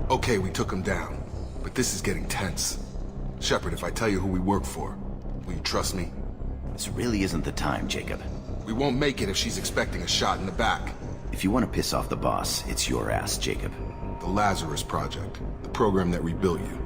Okay, we took him down, but this is getting tense. Shepard, if I tell you who we work for, will you trust me? This really isn't the time, Jacob. We won't make it if she's expecting a shot in the back. If you want to piss off the boss, it's your ass, Jacob. The Lazarus Project, the program that rebuilt you.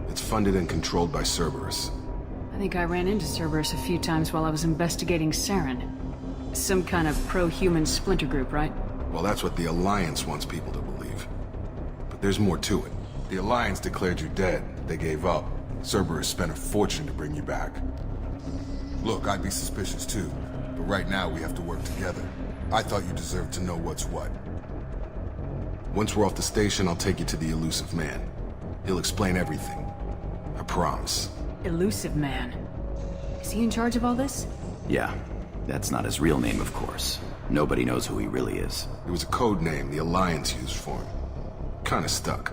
It's funded and controlled by Cerberus. I think I ran into Cerberus a few times while I was investigating Saren. Some kind of pro-human splinter group, right? Well, that's what the Alliance wants people to believe. But there's more to it. The Alliance declared you dead. They gave up. Cerberus spent a fortune to bring you back. Look, I'd be suspicious too, but right now we have to work together. I thought you deserved to know what's what. Once we're off the station, I'll take you to the Elusive Man. He'll explain everything. I promise. Elusive Man. Is he in charge of all this? Yeah, that's not his real name, of course. Nobody knows who he really is. It was a code name the Alliance used for him. Kinda stuck.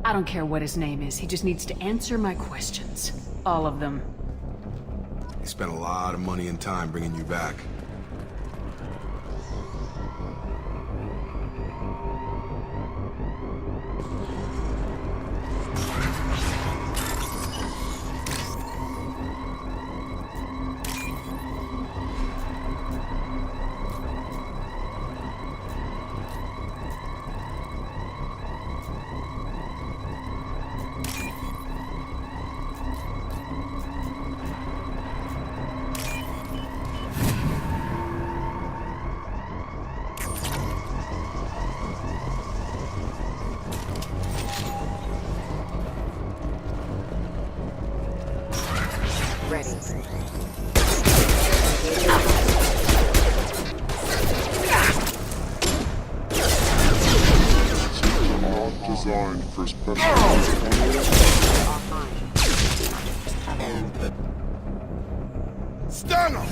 I don't care what his name is, he just needs to answer my questions. All of them. He spent a lot of money and time bringing you back. Ready. Designed for special. Stun him!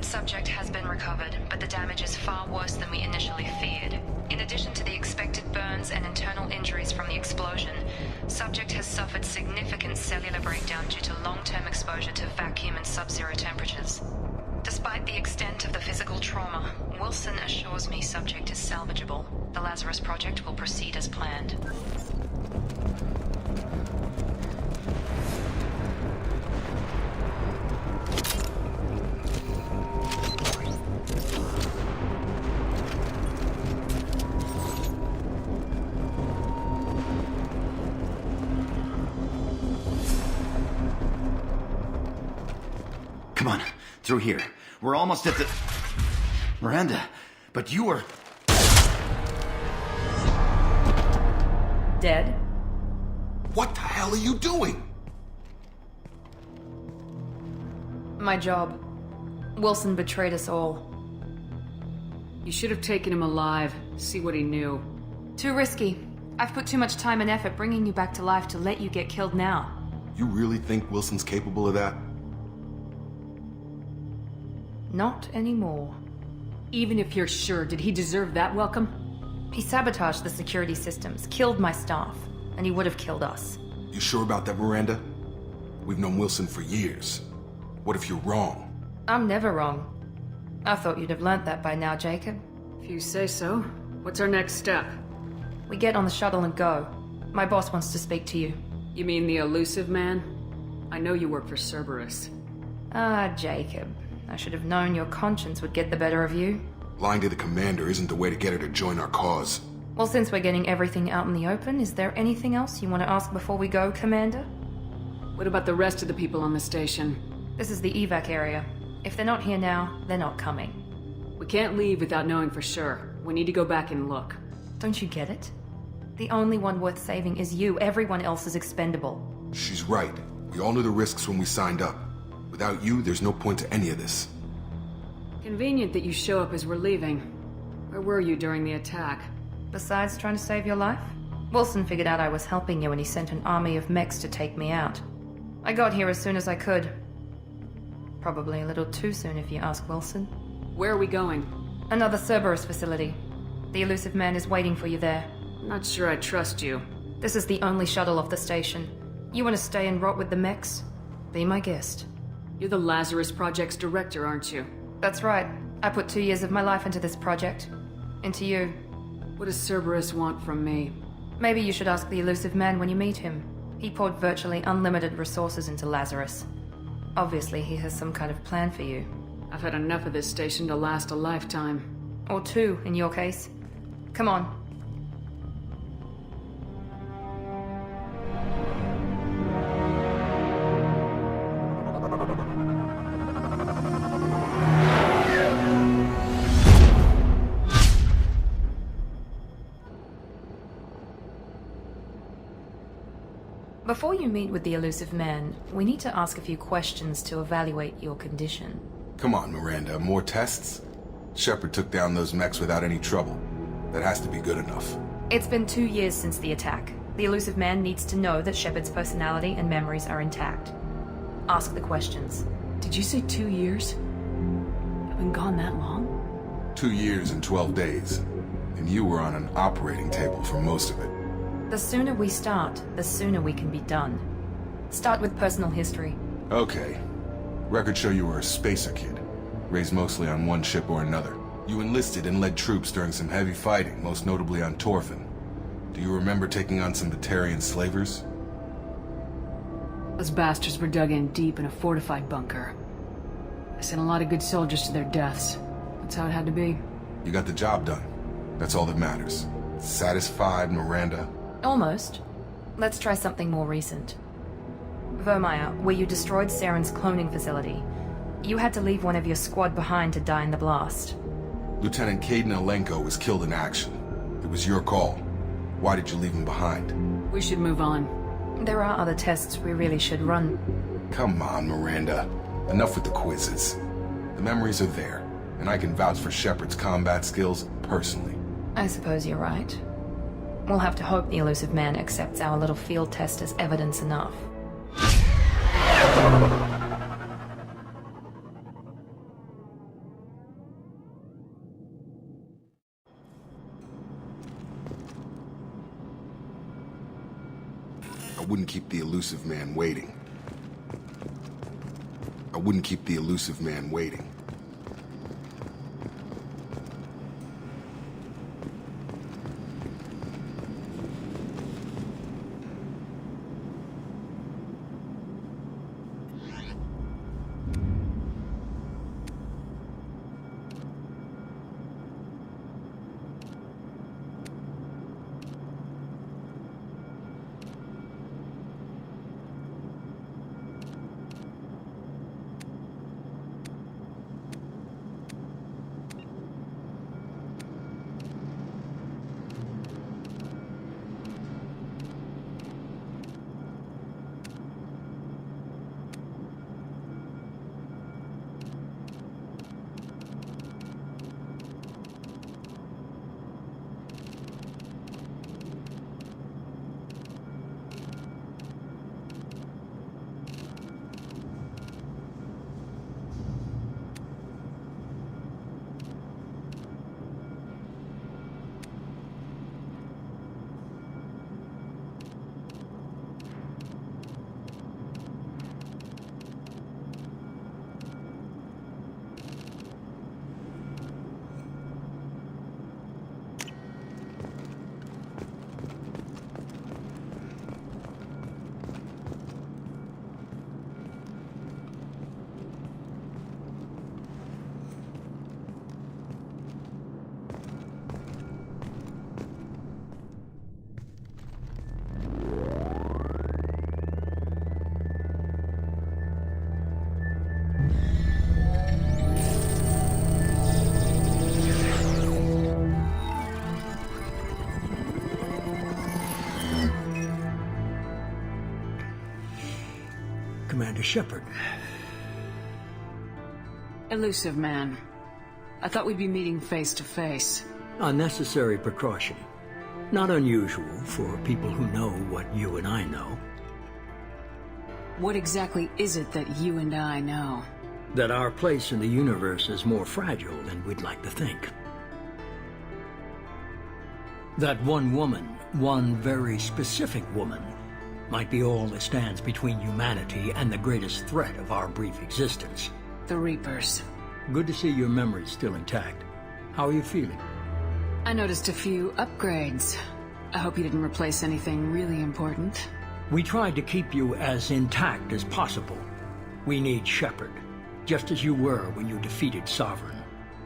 Subject has been recovered, but the damage is far worse than we initially feared. In addition to the expected burns and internal injuries from the explosion, subject has suffered significant cellular breakdown due to long-term exposure to vacuum and sub-zero temperatures. Despite the extent of the physical trauma, Wilson assures me subject is salvageable. The Lazarus Project will proceed as planned. Come on, through here. We're almost at the... Miranda, but you were... Dead? What the hell are you doing? My job. Wilson betrayed us all. You should have taken him alive, see what he knew. Too risky. I've put too much time and effort bringing you back to life to let you get killed now. You really think Wilson's capable of that? Not anymore. Even if you're sure, did he deserve that welcome? He sabotaged the security systems, killed my staff, and he would have killed us. You sure about that, Miranda? We've known Wilson for years. What if you're wrong? I'm never wrong. I thought you'd have learnt that by now, Jacob. If you say so. What's our next step? We get on the shuttle and go. My boss wants to speak to you. You mean the elusive man? I know you work for Cerberus. Ah, Jacob. I should have known your conscience would get the better of you. Lying to the commander isn't the way to get her to join our cause. Well, since we're getting everything out in the open, is there anything else you want to ask before we go, Commander? What about the rest of the people on the station? This is the evac area. If they're not here now, they're not coming. We can't leave without knowing for sure. We need to go back and look. Don't you get it? The only one worth saving is you. Everyone else is expendable. She's right. We all knew the risks when we signed up. Without you, there's no point to any of this. Convenient that you show up as we're leaving. Where were you during the attack? Besides trying to save your life, Wilson figured out I was helping you when he sent an army of mechs to take me out. I got here as soon as I could. Probably a little too soon if you ask Wilson. Where are we going? Another Cerberus facility. The elusive man is waiting for you there. Not sure I trust you. This is the only shuttle off the station. You want to stay and rot with the mechs? Be my guest. You're the Lazarus Project's director, aren't you? That's right. I put 2 years of my life into this project. Into you. What does Cerberus want from me? Maybe you should ask the elusive man when you meet him. He poured virtually unlimited resources into Lazarus. Obviously, he has some kind of plan for you. I've had enough of this station to last a lifetime. Or 2, in your case. Come on. Before you meet with the elusive man, we need to ask a few questions to evaluate your condition. Come on, Miranda. More tests? Shepard took down those mechs without any trouble. That has to be good enough. It's been 2 years since the attack. The elusive man needs to know that Shepard's personality and memories are intact. Ask the questions. Did you say 2 years? I've been gone that long? 2 years and 12 days. And you were on an operating table for most of it. The sooner we start, the sooner we can be done. Start with personal history. Okay. Records show you were a spacer kid. Raised mostly on one ship or another. You enlisted and led troops during some heavy fighting, most notably on Torfin. Do you remember taking on some Batarian slavers? Those bastards were dug in deep in a fortified bunker. I sent a lot of good soldiers to their deaths. That's how it had to be. You got the job done. That's all that matters. Satisfied, Miranda? Almost. Let's try something more recent. Vermeer, where you destroyed Saren's cloning facility. You had to leave one of your squad behind to die in the blast. Lieutenant Caden Alenko was killed in action. It was your call. Why did you leave him behind? We should move on. There are other tests we really should run. Come on, Miranda. Enough with the quizzes. The memories are there, and I can vouch for Shepard's combat skills personally. I suppose you're right. We'll have to hope the elusive man accepts our little field test as evidence enough. I wouldn't keep the elusive man waiting. I wouldn't keep the elusive man waiting. Shepard. Elusive man. I thought we'd be meeting face to face. A necessary precaution. Not unusual for people who know what you and I know. What exactly is it that you and I know? That our place in the universe is more fragile than we'd like to think. That one woman, one very specific woman, might be all that stands between humanity and the greatest threat of our brief existence. The Reapers. Good to see your memory's still intact. How are you feeling? I noticed a few upgrades. I hope you didn't replace anything really important. We tried to keep you as intact as possible. We need Shepard, just as you were when you defeated Sovereign.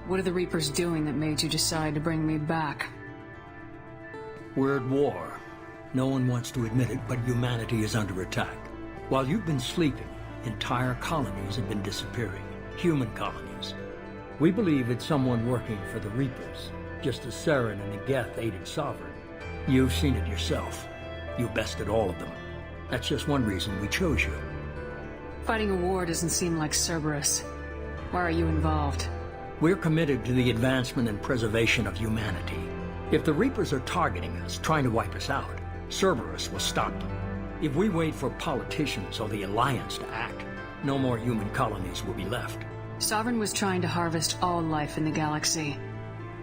What are the Reapers doing that made you decide to bring me back? We're at war. No one wants to admit it, but humanity is under attack. While you've been sleeping, entire colonies have been disappearing. Human colonies. We believe it's someone working for the Reapers, just as Saren and the Geth aided Sovereign. You've seen it yourself. You bested all of them. That's just one reason we chose you. Fighting a war doesn't seem like Cerberus. Why are you involved? We're committed to the advancement and preservation of humanity. If the Reapers are targeting us, trying to wipe us out, Cerberus will stop them. If we wait for politicians or the Alliance to act, no more human colonies will be left. Sovereign was trying to harvest all life in the galaxy.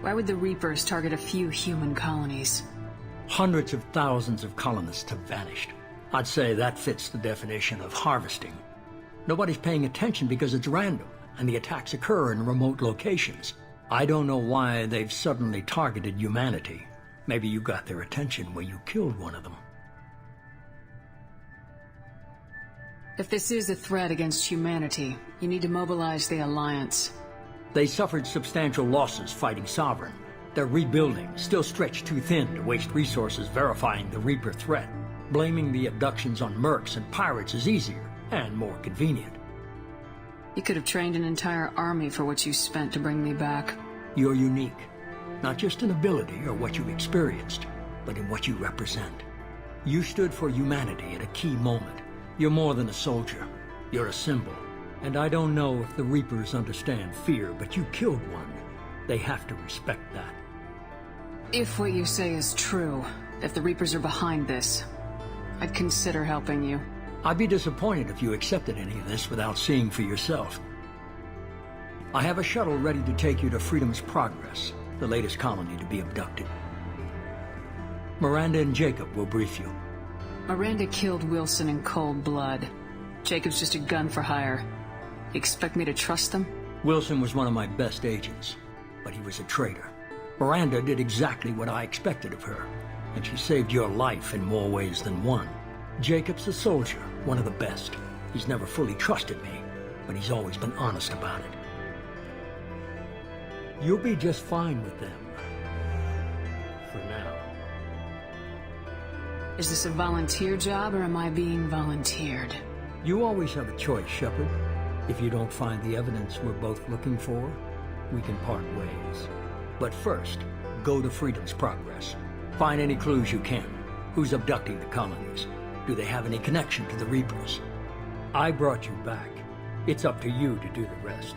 Why would the Reapers target a few human colonies? Hundreds of thousands of colonists have vanished. I'd say that fits the definition of harvesting. Nobody's paying attention because it's random, and the attacks occur in remote locations. I don't know why they've suddenly targeted humanity. Maybe you got their attention when you killed one of them. If this is a threat against humanity, you need to mobilize the Alliance. They suffered substantial losses fighting Sovereign. They're rebuilding, still stretched too thin to waste resources verifying the Reaper threat. Blaming the abductions on mercs and pirates is easier and more convenient. You could have trained an entire army for what you spent to bring me back. You're unique, not just in ability or what you experienced, but in what you represent. You stood for humanity at a key moment. You're more than a soldier. You're a symbol. And I don't know if the Reapers understand fear, but you killed one. They have to respect that. If what you say is true, if the Reapers are behind this, I'd consider helping you. I'd be disappointed if you accepted any of this without seeing for yourself. I have a shuttle ready to take you to Freedom's Progress, the latest colony to be abducted. Miranda and Jacob will brief you. Miranda killed Wilson in cold blood. Jacob's just a gun for hire. You expect me to trust them? Wilson was one of my best agents, but he was a traitor. Miranda did exactly what I expected of her, and she saved your life in more ways than one. Jacob's a soldier, one of the best. He's never fully trusted me, but he's always been honest about it. You'll be just fine with them. For now. Is this a volunteer job, or am I being volunteered? You always have a choice, Shepard. If you don't find the evidence we're both looking for, we can part ways. But first, go to Freedom's Progress. Find any clues you can. Who's abducting the colonies? Do they have any connection to the Reapers? I brought you back. It's up to you to do the rest.